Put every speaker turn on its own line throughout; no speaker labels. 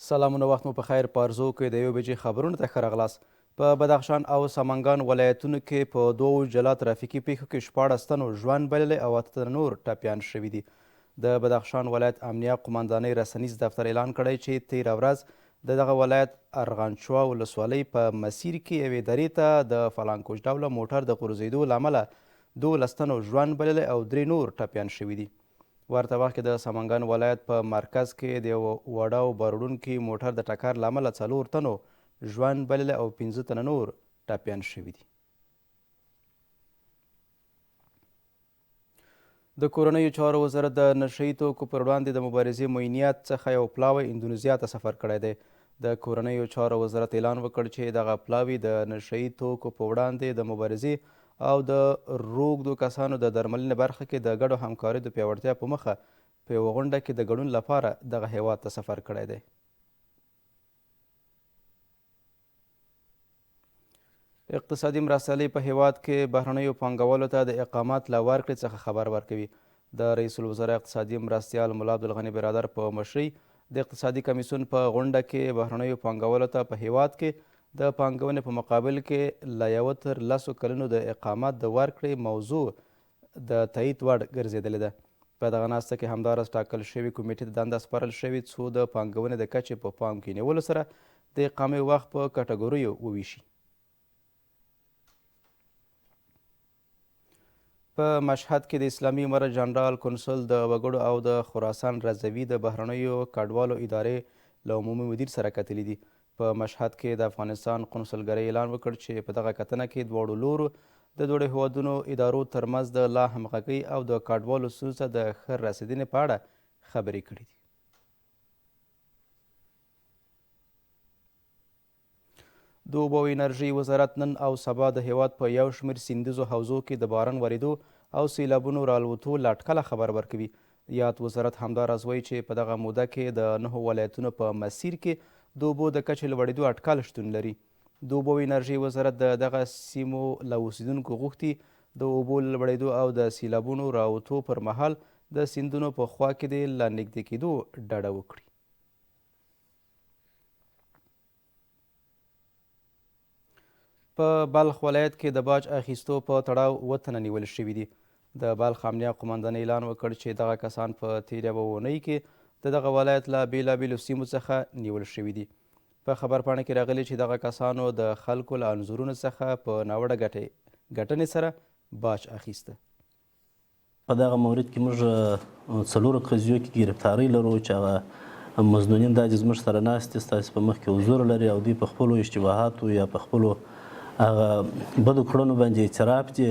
سلامونه وخت مو په خیر. په ارزو کې د 1 بجې خبرونو ته ښه راغلاست. په بدخشان او سمنګان ولایتونو کې په 2 جلا ترافیکي پیښو کې 14 تنو ژوند بللی او 8 تنه نور ټپیان شوي دي. د بدخشان ولایت امنیه قمندانۍ رسنیز دفتر اعلان کړی چې تیره ورځ د دغه ولایت ارغنچوا ولسوالۍ په مسیر کې یوې درې ته د فلانکوش ډوله موټر د غورځېدو له امله 12 تنو ژوند بللی او 3 نور ټپیان شوي دي. ورته وخت کې د سمنګان ولایت په مرکز کې د یو وړه او باروړونکي موټر د ټکر له امله 4 تنو ژوند بللی او 15 تنه نور ټپیان شوي دي. د کورنیو چارو وزارت د نشه یي توکو پر وړاندې د مبارزې معینیت څخه یو پلاوی اندونیزیا ته سفر کړی دی. د کورنیو چارو وزارت اعلان وکړ چې دغه پلاوی د نشه یي توکو په وړاندې د مبارزې او د روږدو کسانو د درملنې برخه کې د ګډو همکاریو د پیاوړتیا په موخه په یوه غونډه کې د ګډون لپاره دغه هیواد ته سفر کړی دی. اقتصادي مرستیالۍ په هیواد کې بهرنیو پانګوالو ته د اقامت له ورکړې څخه خبر ورکوي. د رئیس الوزرا اقتصادي مرستیال ملا عبدالغني برادر په مشرۍ د اقتصادي کمیسیون په غونډه کې بهرنیو پانګوالو ته په هیواد کې د پانګونې په مقابل کې له 1 تر 10 کلونو د اقامت د ورکړې موضوع د تایید وړ ګرځېدلې ده. په دغه ناسته کې همداراز ټاکل شوې کمیټې ته دنده سپارل شوې څو د پانګونې د کچې په پام کې نیولو سره د اقامې وخت په کټګوریو وویشي. په مشهد کې د اسلامي امارت جنرال کنسل د وګړو او د خراسان رضوي د بهرنیو کډوالو ادارې له عمومي مدیر سره کتلي دي. په مشهد کې د افغانستان قونسلګرۍ اعلان وکړ چې په دغه کتنه کې دواړو لورو د دواړو هیوادونو ادارو ترمنځ د لا همغږۍ او د کډوالو ستونزو ته د ښه رسېدنې په اړه خبرې کړې دي. د اوبو او انرژۍ وزارت نن او سبا د هیواد په یو شمېر سیندیزو حوزو کې د باران ورېدو او سیلابونو رالوتو له اټکله خبر ورکوي. یاد وزارت همداراز وایي چې په دغه موده کې د 9 ولایتونو په مسیر کې د اوبو د کچې لوړېدو اټکل شتون لري. د اوبو او انرژۍ وزارت د دغه سیمو له اوسیدونکو غوښتي د اوبو لوړېدو او د سیلابونو راوتو پر مهال د سیندونو په خوا کې د له نږدې کېدو ډډه وکړي. په بلخ ولایت کې د باج اخیستو په تړاو 7 تنه نیول شوي دي. د بلخ امنیه قمندانۍ اعلان وکړ چې دغه کسان په تیره یوه اونۍ کې د دغه ولایت له بېلابېلو سیمو څخه نیول شوي دي. په خبرپاڼه کې راغلي چې دغه کسانو د خلکو له انځورونو څخه په ناوړه ګټنې سره باج اخیسته.
په دغه مورد کې موږ 4 قضیو کې ګرفتارۍ لرو چې هغه مزدونین دا چې زموږ سره ناست دي، ستاسې په مخ کې حضور لري او دوی په خپلو اشتباهاتو یا په خپلو هغه بدو کړنو باندې اعتراف دي.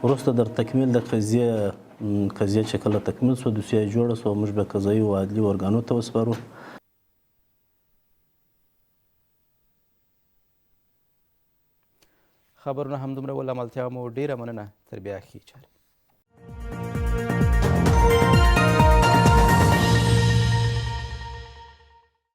وروسته در تکمیل د قضیه چې کله تکمیل شوه، دوسیه یې جوړه شوه، موږ به قضایي او عدلي ارګانو ته وسپارو.
خبرونه همدومره ول. عملتیا مو ډیره مننه. تر بیا ښې چارې.